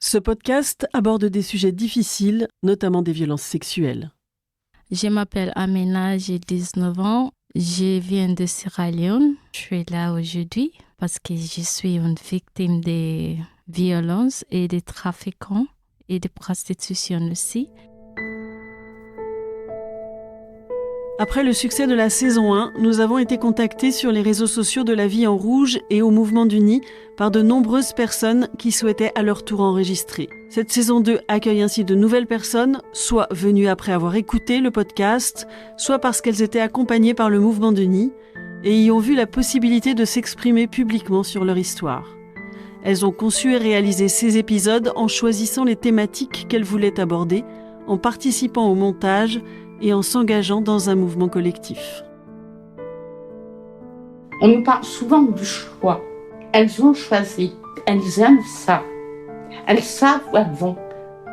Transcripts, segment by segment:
Ce podcast aborde des sujets difficiles, notamment des violences sexuelles. Je m'appelle Amina, j'ai 19 ans. Je viens de Sierra Leone. Je suis là aujourd'hui parce que je suis une victime de violences et de trafiquants et de prostitution aussi. Après le succès de la saison 1, nous avons été contactés sur les réseaux sociaux de La Vie en Rouge et au Mouvement d'Uni par de nombreuses personnes qui souhaitaient à leur tour enregistrer. Cette saison 2 accueille ainsi de nouvelles personnes, soit venues après avoir écouté le podcast, soit parce qu'elles étaient accompagnées par le Mouvement d'Uni et y ont vu la possibilité de s'exprimer publiquement sur leur histoire. Elles ont conçu et réalisé ces épisodes en choisissant les thématiques qu'elles voulaient aborder, en participant au montage et en s'engageant dans un mouvement collectif. On nous parle souvent du choix. Elles ont choisi, elles aiment ça. Elles savent où elles vont.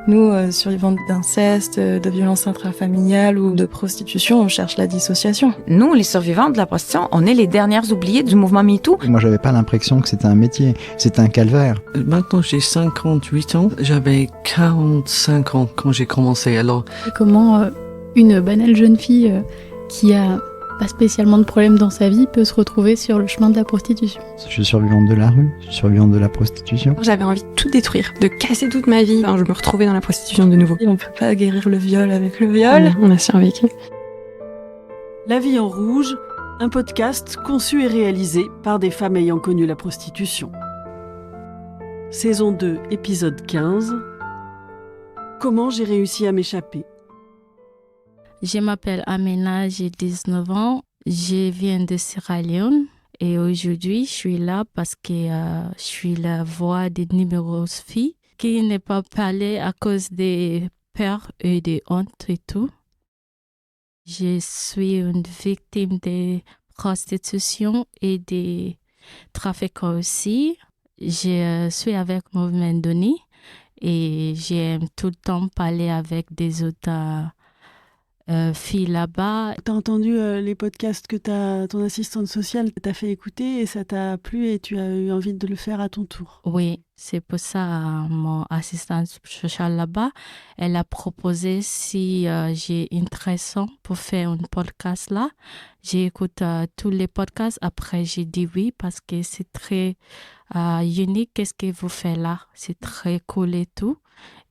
Nous, survivantes d'inceste, de violences intrafamiliales ou de prostitution, on cherche la dissociation. Nous, les survivantes de la prostitution, on est les dernières oubliées du mouvement MeToo. Moi, j'avais pas l'impression que c'était un métier, c'était un calvaire. Maintenant, j'ai 58 ans. J'avais 45 ans quand j'ai commencé. Alors, comment une banale jeune fille qui a pas spécialement de problème dans sa vie peut se retrouver sur le chemin de la prostitution. Je suis survivante de la rue, je suis survivante de la prostitution. J'avais envie de tout détruire, de casser toute ma vie. Je me retrouvais dans la prostitution de nouveau. Et on peut pas guérir le viol avec le viol. On a survécu. La Vie en Rouge, un podcast conçu et réalisé par des femmes ayant connu la prostitution. Saison 2, épisode 15. Comment j'ai réussi à m'échapper? Je m'appelle Amina, j'ai 19 ans. Je viens de Sierra Leone et aujourd'hui, je suis là parce que je suis la voix des numereuses filles qui n'est pas parlée à cause des peurs et des hontes et tout. Je suis une victime de prostitution et des trafiquants aussi. Je suis avec Mouvement d'Uni et j'aime tout le temps parler avec des autres filles là-bas. Tu as entendu les podcasts que ton assistante sociale t'a fait écouter et ça t'a plu et tu as eu envie de le faire à ton tour. Oui, c'est pour ça mon assistante sociale là-bas, elle a proposé si j'ai intéressant pour faire un podcast là. J'écoute tous les podcasts. Après, j'ai dit oui parce que c'est très unique. Qu'est-ce que vous faites là? C'est très cool et tout.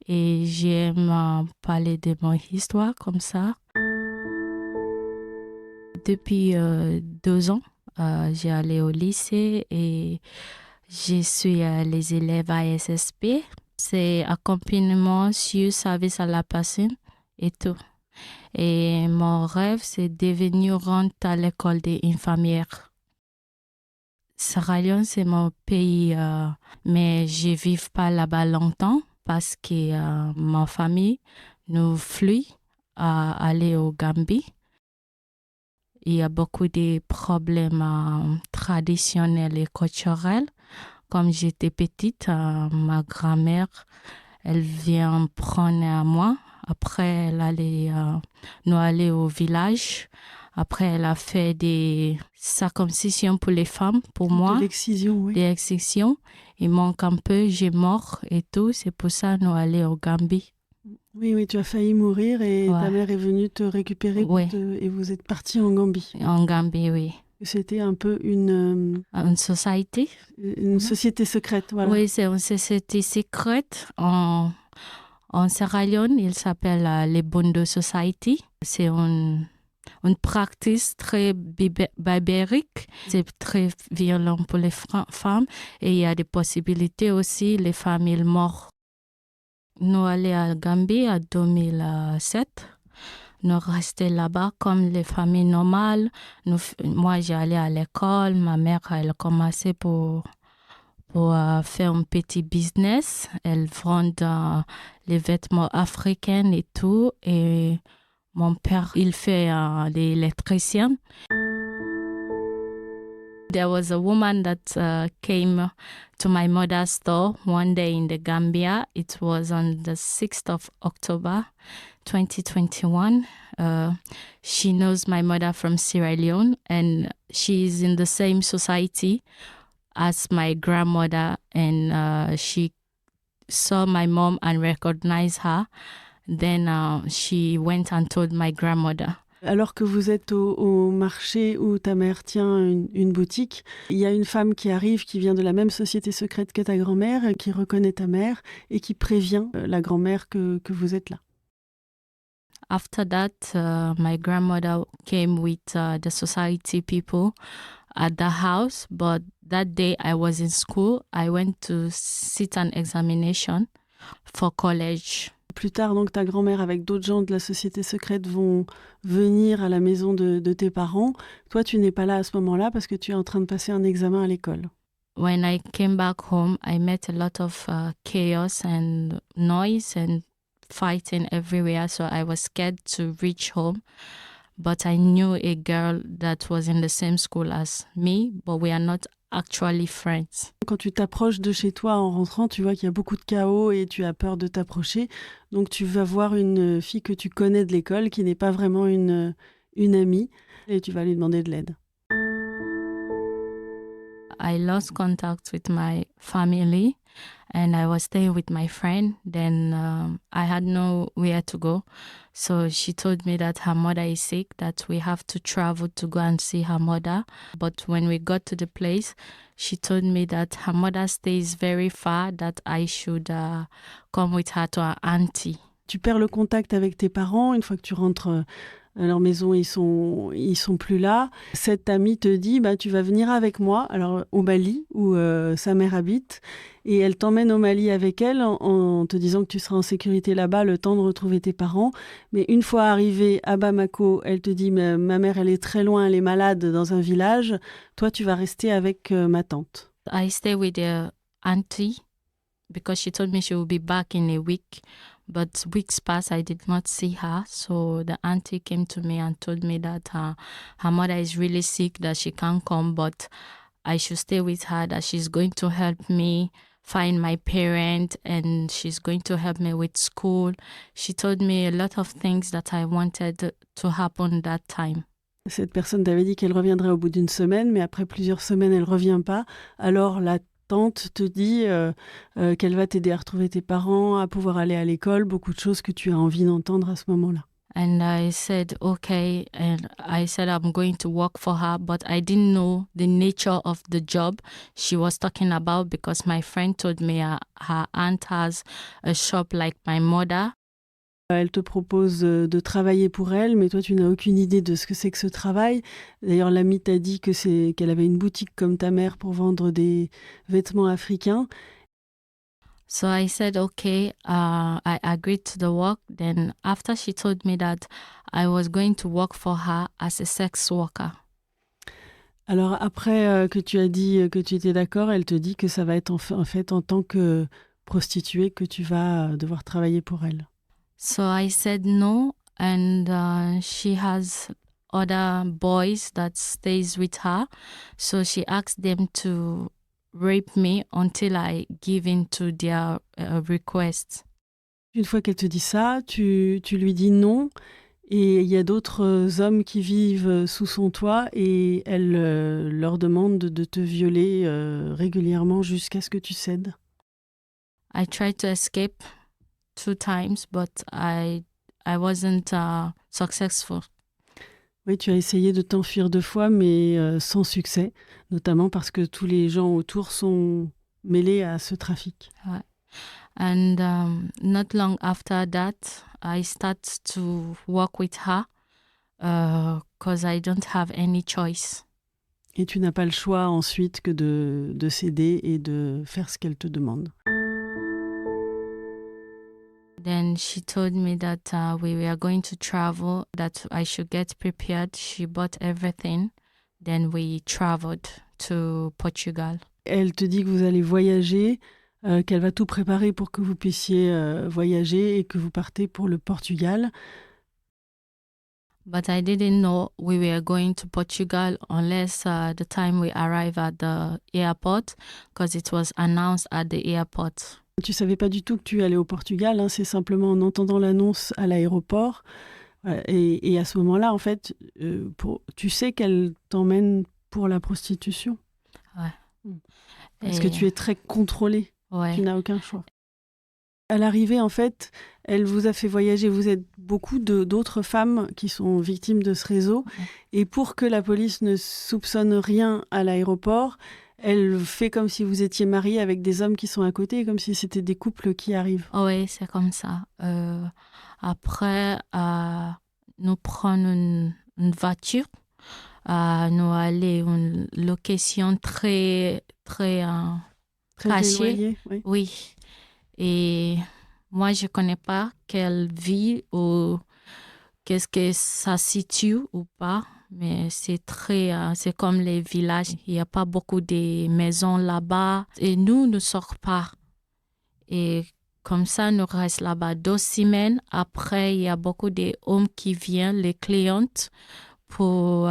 Et j'aime parler de mon histoire comme ça. Depuis 2 ans, j'ai allé au lycée et je suis les élèves ASSP. C'est accompagnement sur service à la personne et tout. Et mon rêve, c'est devenir rente à l'école des infirmières. Sierra Leone, c'est mon pays, mais je ne vis pas là-bas longtemps parce que ma famille nous fuit à aller au Gambie. Il y a beaucoup de problèmes traditionnels et culturels. Comme j'étais petite, ma grand-mère, elle vient prendre à moi. Après, nous aller au village. Après, elle a fait des circoncisions pour les femmes, pour moi. De l'excision, oui. Des excisions. Il manque un peu, j'ai mort et tout. C'est pour ça que nous allons au Gambie. Oui, tu as failli mourir et ta mère est venue te récupérer et vous êtes partis en Gambie. En Gambie, oui. C'était un peu une société. Une société secrète, voilà. Oui, c'est une société secrète en Sierra Leone. Il s'appelle les Bondo Society. C'est une pratique très barbarique. C'est très violent pour les femmes. Et il y a des possibilités aussi, les femmes, elles meurent. Nous allons à Gambie en 2007. Nous restons là-bas comme les familles normales. Moi, j'allais à l'école. Ma mère, elle a commencé pour faire un petit business. Elle vend les vêtements africains et tout. Et mon père, il fait l'électricien. There was a woman that came to my mother's store one day in the Gambia. It was on the 6th of October, 2021. She knows my mother from Sierra Leone and she's in the same society as my grandmother and she saw my mom and recognized her. Then she went and told my grandmother. Alors que vous êtes au marché où ta mère tient une boutique, il y a une femme qui arrive, qui vient de la même société secrète que ta grand-mère, qui reconnaît ta mère et qui prévient la grand-mère que vous êtes là. After that, my grandmother came with the society people at the house. But that day I was in school. I went to sit an examination for college. Plus tard, donc, ta grand-mère avec d'autres gens de la société secrète vont venir à la maison de tes parents. Toi, tu n'es pas là à ce moment-là parce que tu es en train de passer un examen à l'école. When I came back home, I met a lot of chaos and noise and fighting everywhere. So I was scared to reach home. But I knew a girl that was in the same school as me, but we are not actually friends. Quand tu t'approches de chez toi en rentrant, tu vois qu'il y a beaucoup de chaos et tu as peur de t'approcher. Donc tu vas voir une fille que tu connais de l'école qui n'est pas vraiment une amie et tu vas lui demander de l'aide. I lost contact with my family and I was staying with my friend. Then I had nowhere to go. So she told me that her mother is sick, that we have to travel to go and see her mother. But when we got to the place, she told me that her mother stays very far, that I should come with her to her auntie. Tu perds le contact avec tes parents une fois que tu rentres à leur maison, ils sont plus là. Cette amie te dit tu vas venir avec moi alors au Mali où sa mère habite et elle t'emmène au Mali avec elle en te disant que tu seras en sécurité là-bas le temps de retrouver tes parents. Mais une fois arrivée à Bamako, elle te dit ma mère elle est très loin, elle est malade dans un village. Toi tu vas rester avec ma tante. I stay with the auntie because she told me she will be back in a week. But weeks passed, I did not see her. So the auntie came to me and told me that her mother is really sick, that she can't come, but I should stay with her, that she's going to help me find my parent and she's going to help me with school. She told me a lot of things that I wanted to happen that time. Cette personne t'avait dit qu'elle reviendrait au bout d'une semaine, mais après plusieurs semaines, elle ne revient pas. Alors la tante te dit qu'elle va t'aider à retrouver tes parents, à pouvoir aller à l'école, beaucoup de choses que tu as envie d'entendre à ce moment-là. And I said, okay, and I said I'm going to work for her, but I didn't know the nature of the job she was talking about because my friend told me her aunt has a shop like my mother. Elle te propose de travailler pour elle, mais toi, tu n'as aucune idée de ce que c'est que ce travail. D'ailleurs, l'amie t'a dit qu'elle avait une boutique comme ta mère pour vendre des vêtements africains. So I said, okay, I agreed to the work. Then after she told me that I was going to work for her as a sex worker. Alors après que tu as dit que tu étais d'accord, elle te dit que ça va être en fait en tant que prostituée que tu vas devoir travailler pour elle. So I said no, and she has other boys that stays with her. So she asked them to rape me until I give in to their requests. Une fois qu'elle te dit ça, tu lui dis non. Et il y a d'autres hommes qui vivent sous son toit et elle leur demande de te violer régulièrement jusqu'à ce que tu cèdes. I tried to escape 2 times, but I wasn't successful. Oui, tu as essayé de t'enfuir 2 fois, mais sans succès, notamment parce que tous les gens autour sont mêlés à ce trafic. Ouais. And not long after that, I start to work with her because I don't have any choice. Et tu n'as pas le choix ensuite que de céder et de faire ce qu'elle te demande. Then she told me that we were going to travel, that I should get prepared. She bought everything. Then we traveled to Portugal. Elle te dit que vous allez voyager, qu'elle va tout préparer pour que vous puissiez voyager et que vous partez pour le Portugal. But I didn't know we were going to Portugal unless the time we arrived at the airport, because it was announced at the airport. Tu savais pas du tout que tu allais au Portugal, hein, c'est simplement en entendant l'annonce à l'aéroport. Et à ce moment-là, en fait, tu sais qu'elle t'emmène pour la prostitution. Ouais. Parce que tu es très contrôlée. Ouais. Tu n'as aucun choix. À l'arrivée, en fait, elle vous a fait voyager. Vous êtes beaucoup d'autres femmes qui sont victimes de ce réseau. Et pour que la police ne soupçonne rien à l'aéroport, elle fait comme si vous étiez mariée avec des hommes qui sont à côté, comme si c'était des couples qui arrivent. Oui, c'est comme ça. Après, nous prenons une voiture, nous allons à une location très cachée. Éloignée, oui. Oui. Et moi, je ne connais pas quelle ville ou qu'est-ce que ça situe ou pas. Mais c'est c'est comme les villages. Il n'y a pas beaucoup de maisons là-bas. Et nous ne sortons pas. Et comme ça, nous restons là-bas 2 semaines. Après, il y a beaucoup d'hommes qui viennent, les clientes, pour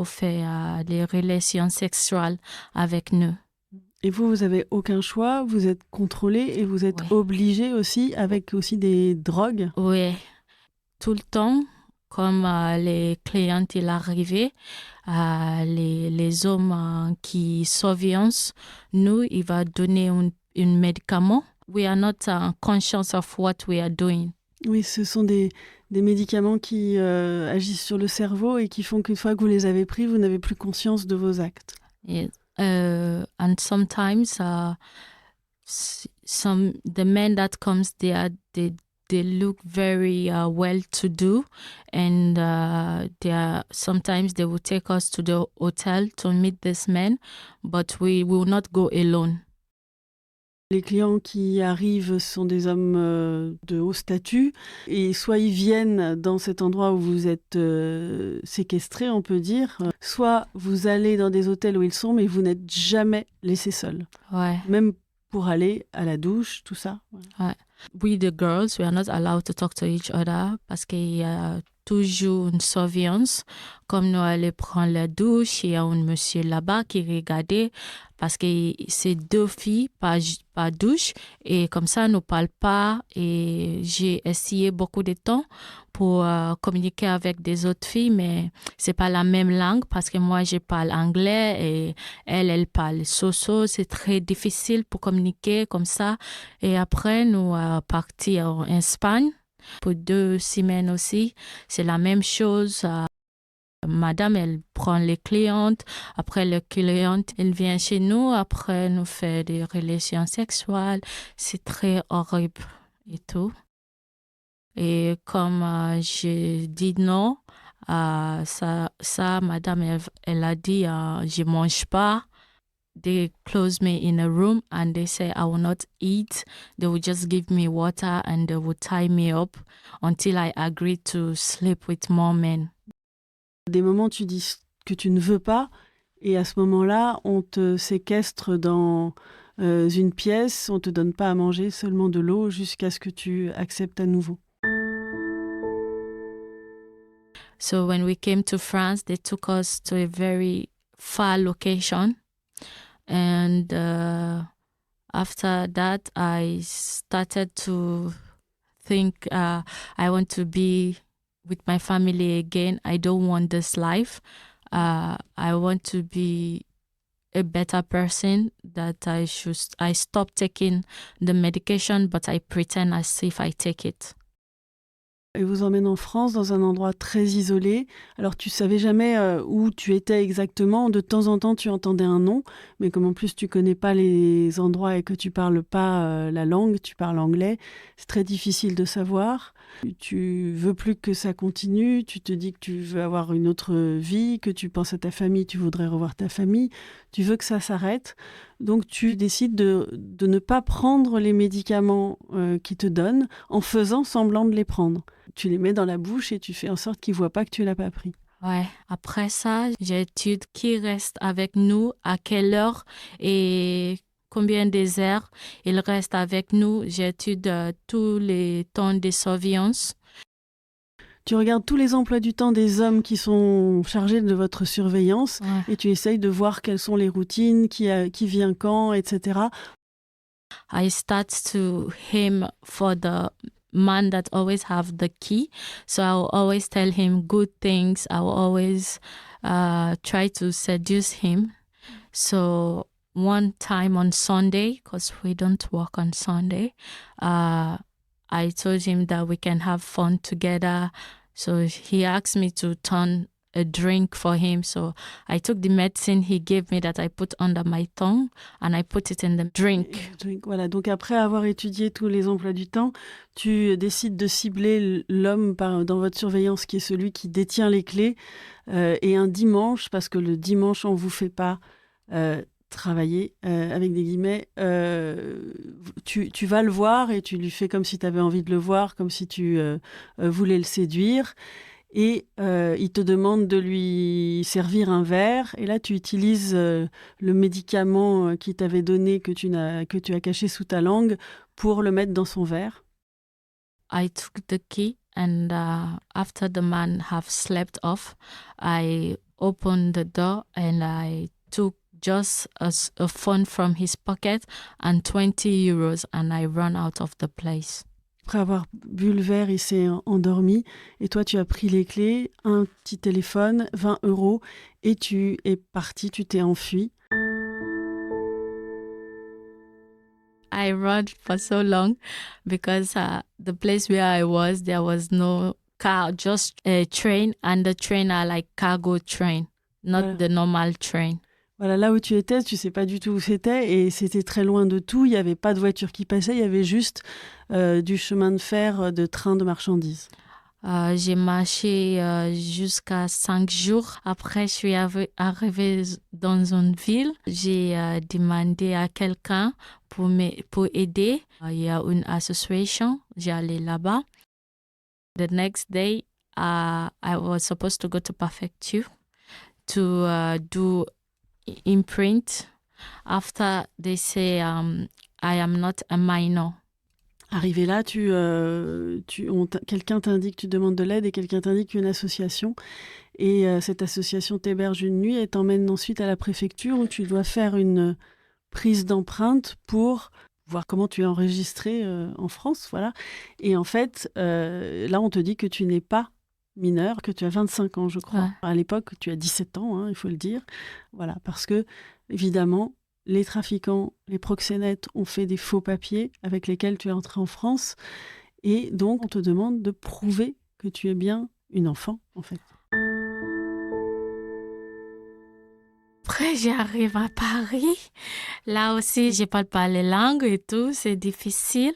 faire des relations sexuelles avec nous. Et vous avez aucun choix, vous êtes contrôlé et vous êtes obligé aussi, avec aussi des drogues. Oui, tout le temps, comme les clientes ils arrivaient, les hommes qui surveillent nous, il va donner un médicament. We are not conscious of what we are doing. Oui, ce sont des médicaments qui agissent sur le cerveau et qui font qu'une fois que vous les avez pris, vous n'avez plus conscience de vos actes. Yes. And sometimes the men that comes they look very well-to-do, and sometimes they will take us to the hotel to meet this men, but we will not go alone. Les clients qui arrivent sont des hommes de haut statut et soit ils viennent dans cet endroit où vous êtes séquestrés, on peut dire, soit vous allez dans des hôtels où ils sont, mais vous n'êtes jamais laissés seuls. Ouais. Même pour aller à la douche, tout ça. Ouais. We, the girls, we are not allowed to talk to each other parce qu'il y a toujours une surveillance. Comme nous allons prendre la douche, il y a un monsieur là-bas qui regardait parce que c'est 2 filles par douche et comme ça, nous ne parlons pas. Et j'ai essayé beaucoup de temps pour communiquer avec des autres filles, mais ce n'est pas la même langue parce que moi, je parle anglais et elle parle soso. C'est très difficile pour communiquer comme ça. Et après, nous partis en Espagne pour 2 semaines aussi. C'est la même chose. Madame, elle prend les clientes. Après, le cliente, elle vient chez nous. Après, nous fait des relations sexuelles. C'est très horrible et tout. Et comme je dis non, ça madame, elle a dit, je ne mange pas. They close me in a room and they say I will not eat. They will just give me water and they will tie me up until I agree to sleep with more men. Des moments, tu dis que tu ne veux pas et à ce moment-là, on te séquestre dans une pièce, on ne te donne pas à manger, seulement de l'eau jusqu'à ce que tu acceptes à nouveau. So when we came to France, they took us to a very far location. And after that, I started to think I want to be with my family again. I don't want this life. I want to be a better person, that I stop taking the medication, but I pretend as if I take it. Et vous emmène en France, dans un endroit très isolé. Alors, tu savais jamais où tu étais exactement. De temps en temps, tu entendais un nom. Mais comme en plus, tu connais pas les endroits et que tu parles pas la langue, tu parles anglais, c'est très difficile de savoir. Tu veux plus que ça continue. Tu te dis que tu veux avoir une autre vie, que tu penses à ta famille, tu voudrais revoir ta famille. Tu veux que ça s'arrête. Donc, tu décides de ne pas prendre les médicaments qu'ils te donnent en faisant semblant de les prendre. Tu les mets dans la bouche et tu fais en sorte qu'ils ne voient pas que tu ne l'as pas pris. Ouais. Après ça, j'étudie qui reste avec nous, à quelle heure et combien des heures il reste avec nous. J'étudie tous les temps de surveillance. Tu regardes tous les emplois du temps des hommes qui sont chargés de votre surveillance et tu essayes de voir quelles sont les routines, qui vient quand, etc. I start to aim for the man that always have the key. So I will always tell him good things. I will always try to seduce him. So one time on Sunday, because we don't work on Sunday, I told him that we can have fun together. So he asked me to turn a drink for him. So I took the medicine he gave me that I put under my tongue and I put it in the drink. Voilà, donc après avoir étudié tous les emplois du temps, tu décides de cibler l'homme dans votre surveillance qui est celui qui détient les clés. Et un dimanche, parce que le dimanche on vous fait pas travailler, avec des guillemets, tu vas le voir et tu lui fais comme si tu avais envie de le voir, comme si tu voulais le séduire. Et il te demande de lui servir un verre. Et là, tu utilises le médicament qu'il t'avait donné, que tu as caché sous ta langue, pour le mettre dans son verre. I took the key and after the man have slept off, I opened the door and I took just a phone from his pocket and 20 euros and I ran out of the place. Après avoir bu le verre, il s'est endormi et toi tu as pris les clés, un petit téléphone, 20 euros et tu es parti, tu t'es enfui. I ran for so long because the place where I was, there was no car, just a train, and the train are like cargo train, not the normal train. Voilà, là où tu étais, tu sais pas du tout où c'était et c'était très loin de tout. Il n'y avait pas de voiture qui passait, il y avait juste du chemin de fer, de train de marchandises. J'ai marché jusqu'à 5 jours. Après, je suis arrivée dans une ville. J'ai demandé à quelqu'un pour aider. Il y a une association. J'ai allé là-bas. The next day, I was supposed to go to Perfectu to do imprint. After they say I am not a minor. Arrivé là, quelqu'un t'indique, tu demandes de l'aide et quelqu'un t'indique une association. Et cette association t'héberge une nuit et t'emmène ensuite à la préfecture où tu dois faire une prise d'empreinte pour voir comment tu es enregistré en France. Voilà. Et en fait, là, on te dit que tu n'es pas mineur, que tu as 25 ans, je crois. Ouais. À l'époque, tu as 17 ans, hein, il faut le dire. Voilà, parce que, évidemment, les trafiquants, les proxénètes ont fait des faux papiers avec lesquels tu es entré en France. Et donc, on te demande de prouver que tu es bien une enfant, en fait. Après, j'arrive à Paris. Là aussi, je parle pas les langues et tout, c'est difficile.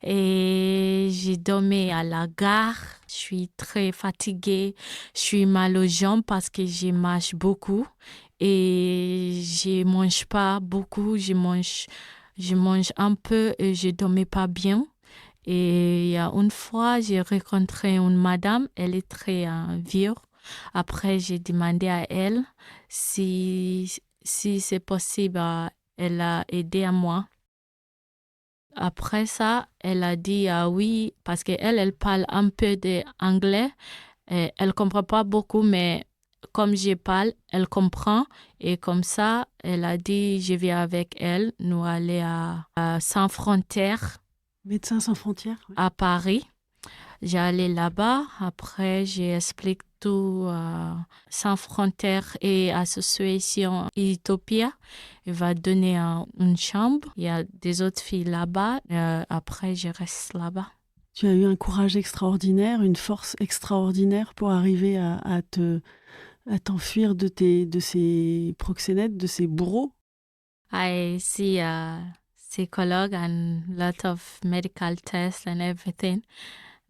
Et j'ai dormi à la gare. Je suis très fatiguée. Je suis mal aux jambes parce que je marche beaucoup. Et je mange pas beaucoup. Je mange un peu et je dormais pas bien. Et il y a une fois, j'ai rencontré une madame. Elle est très vieille. Après, j'ai demandé à elle si c'est possible, elle a aidé à moi. Après ça, elle a dit oui, parce qu'elle parle un peu d'anglais. Elle comprend pas beaucoup, mais comme je parle, elle comprend. Et comme ça, elle a dit, je vais avec elle, nous aller à Sans Frontières. Médecins sans frontières. À Paris. J'ai allé là-bas. Après, j'explique tout Sans Frontières et Association Utopia. Il va donner une chambre. Il y a des autres filles là-bas. Après, je reste là-bas. Tu as eu un courage extraordinaire, une force extraordinaire pour arriver à t'enfuir de ces proxénètes, de ces bourreaux. I see a psychologue and lot of medical tests and everything.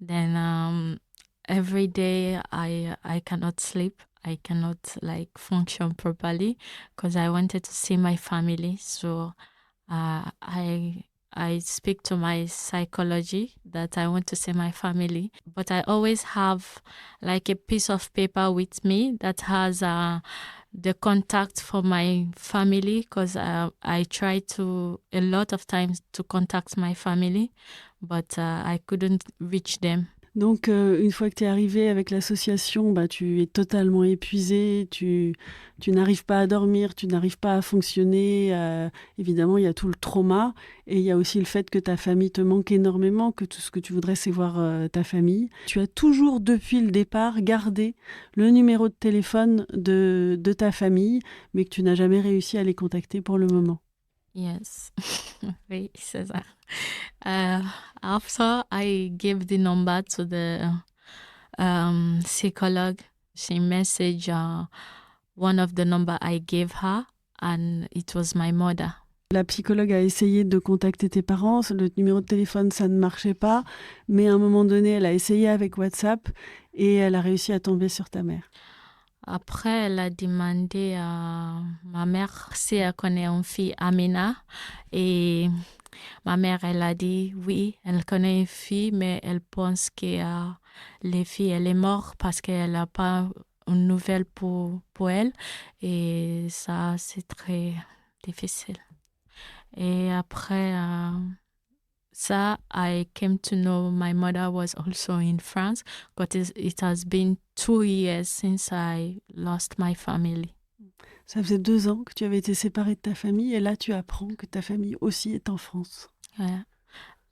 Then every day I cannot sleep. I cannot function properly because I wanted to see my family. So I speak to my psychology that I want to see my family. But I always have a piece of paper with me that has the contact for my family because I try to a lot of times to contact my family, but I couldn't reach them. Donc, une fois que tu es arrivé avec l'association, tu es totalement épuisé, tu n'arrives pas à dormir, tu n'arrives pas à fonctionner. Évidemment, il y a tout le trauma et il y a aussi le fait que ta famille te manque énormément, que tout ce que tu voudrais, c'est voir ta famille. Tu as toujours, depuis le départ, gardé le numéro de téléphone de ta famille, mais que tu n'as jamais réussi à les contacter pour le moment. Yes. Oui, c'est ça. After I gave the number to the psychologue, she messaged one of the number I gave her, and it was my mother. La psychologue a essayé de contacter tes parents, le numéro de téléphone, ça ne marchait pas, mais à un moment donné, elle a essayé avec WhatsApp et elle a réussi à tomber sur ta mère. Après, elle a demandé à ma mère si elle connaît une fille, Amina, et ma mère, elle a dit oui, elle connaît une fille, mais elle pense que les filles, elle est morte parce qu'elle n'a pas une nouvelle pour elle, et ça, c'est très difficile. Et après ça, I came to know my mother was also in France, because it has been 2 years since I lost my family. Ça faisait 2 ans que tu avais été séparée de ta famille et là, tu apprends que ta famille aussi est en France. Yeah.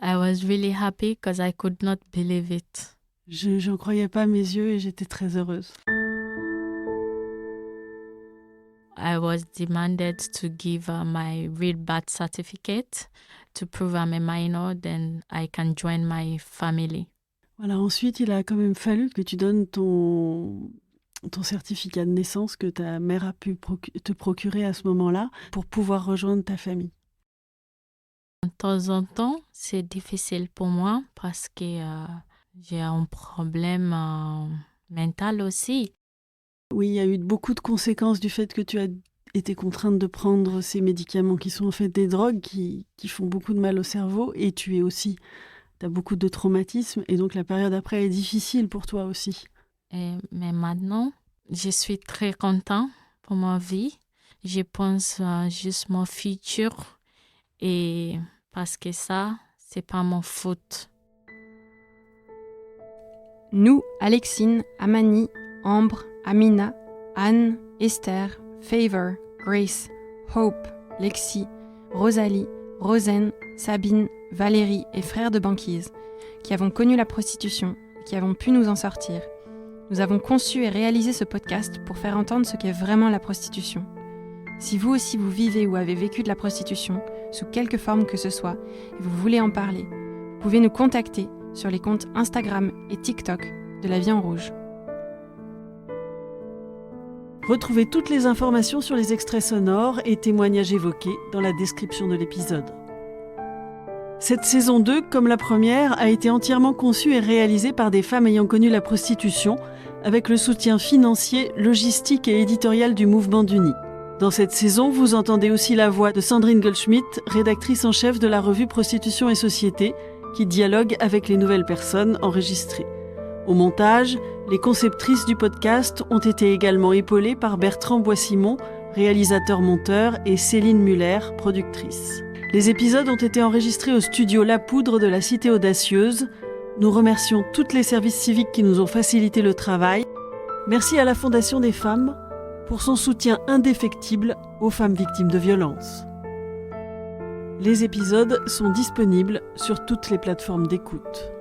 I was really happy because I could not believe it. J'en croyais pas à mes yeux et j'étais très heureuse. I was demanded to give my real birth certificate to prove I'm a minor, then I can join my family. Voilà, ensuite, il a quand même fallu que tu donnes ton certificat de naissance que ta mère a pu te procurer à ce moment-là pour pouvoir rejoindre ta famille. De temps en temps, c'est difficile pour moi parce que j'ai un problème mental aussi. Oui, il y a eu beaucoup de conséquences du fait que tu as été contrainte de prendre ces médicaments qui sont en fait des drogues qui font beaucoup de mal au cerveau et tu as beaucoup de traumatismes et donc la période après est difficile pour toi aussi. Mais maintenant, je suis très contente pour ma vie. Je pense juste mon futur et parce que ça, c'est pas mon faute. Nous, Alexine, Amani, Ambre, Amina, Anne, Esther, Favor, Grace, Hope, Lexi, Rosalie, Rosen, Sabine, Valérie et frères de banquise, qui avons connu la prostitution et qui avons pu nous en sortir. Nous avons conçu et réalisé ce podcast pour faire entendre ce qu'est vraiment la prostitution. Si vous aussi vous vivez ou avez vécu de la prostitution, sous quelque forme que ce soit, et vous voulez en parler, vous pouvez nous contacter sur les comptes Instagram et TikTok de La Vie en Rouge. Retrouvez toutes les informations sur les extraits sonores et témoignages évoqués dans la description de l'épisode. Cette saison 2, comme la première, a été entièrement conçue et réalisée par des femmes ayant connu la prostitution, avec le soutien financier, logistique et éditorial du Mouvement d'Uni. Dans cette saison, vous entendez aussi la voix de Sandrine Goldschmidt, rédactrice en chef de la revue Prostitution et Société, qui dialogue avec les nouvelles personnes enregistrées. Au montage, les conceptrices du podcast ont été également épaulées par Bertrand Boissimon, réalisateur-monteur, et Céline Muller, productrice. Les épisodes ont été enregistrés au studio La Poudre de la Cité Audacieuse. Nous remercions tous les services civiques qui nous ont facilité le travail. Merci à la Fondation des femmes pour son soutien indéfectible aux femmes victimes de violences. Les épisodes sont disponibles sur toutes les plateformes d'écoute.